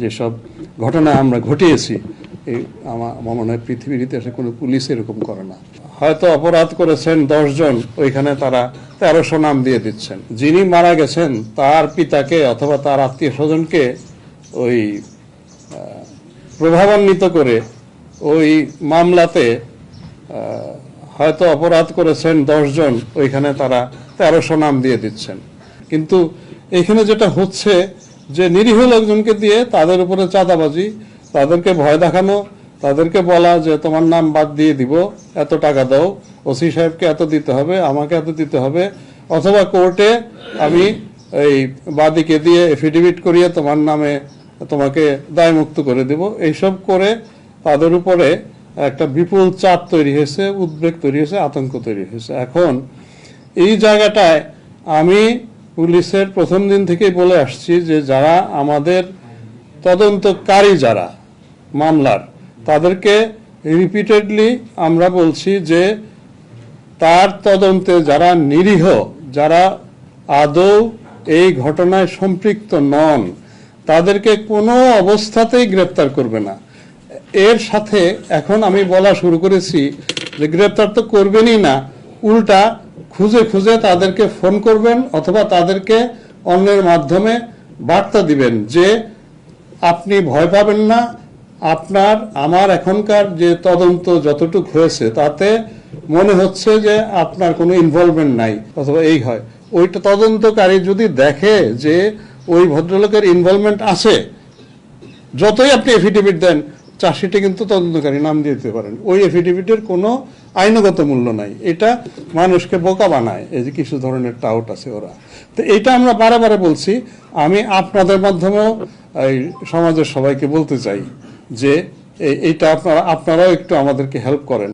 যেসব ঘটনা আমরা ঘটিয়েছি এই আমার মনে হয় পৃথিবীর ইতিহাসে কোনো পুলিশ এরকম করে না। হয়তো অপরাধ করেছেন 10 জন, ওইখানে তারা 1300 নাম দিয়ে দিচ্ছেন। যিনি মারা গেছেন তার পিতাকে অথবা তার আত্মীয় স্বজনকে ওই প্রভাবান্বিত করে ওই মামলাতে হয়তো অপরাধ করেছেন 10 জন, ওইখানে তারা 1300 নাম দিয়ে দিচ্ছেন। কিন্তু এখানে যেটা হচ্ছে যে নিরীহ লোকজনকে দিয়ে তাদের উপরে চাঁদাবাজি, তাদেরকে ভয় দেখানো, তাদেরকে বলা যে তোমার নাম বাদ দিয়ে দিব, এত টাকা দাও, ওসি সাহেবকে এত দিতে হবে, আমাকে এত দিতে হবে, অথবা কোর্টে আমি এই বাদীকে দিয়ে এফিডেভিট করিয়ে তোমার নামে তোমাকে দায়মুক্ত করে দেব। এইসব করে তাদের উপরে একটা বিপুল চাপ তৈরি হয়েছে, উদ্বেগ তৈরি হয়েছে, আতঙ্ক তৈরি হয়েছে। এখন এই জায়গাটায় আমি পুলিশের প্রথম দিন থেকেই বলে আসছি যে যারা আমাদের তদন্তকারী যারা মামলার, তাদেরকে রিপিটেডলি আমরা বলছি যে তার তদন্তে যারা নিরীহ, যারা আদৌ এই ঘটনায় সম্পৃক্ত নন, তাদেরকে কোনো অবস্থাতেই গ্রেপ্তার করবে না। এর সাথে এখন আমি বলা শুরু করেছি যে গ্রেপ্তার তো করবেনই না, উল্টা খুঁজে খুঁজে তাদেরকে ফোন করবেন অথবা তাদেরকে অন্যের মাধ্যমে বার্তা দিবেন যে আপনি ভয় পাবেন না, আমার এখনকার যে তদন্ত যতটুকু হয়েছে তাতে মনে হচ্ছে যে আপনার কোনো ইনভলভমেন্ট নাই, অথবা এই হয়। ওইটা তদন্তকারী যদি দেখে যে ওই ভদ্রলোকের ইনভলভমেন্ট আছে, যতই আপনি এফিডেভিট দেন, চার্জশিটে কিন্তু তদন্তকারী নাম দিয়ে দিতে পারেন। ওই এফিডেভিটের কোনো আইনগত মূল্য নাই, এটা মানুষকে বোকা বানায়। এই যে কিছু ধরনের টাউট আছে ওরা, তো এটা আমরা বারে বারে বলছি। আমি আপনাদের মাধ্যমেও এই সমাজের সবাইকে বলতে চাই যে এইটা আপনারাও একটু আমাদেরকে হেল্প করেন।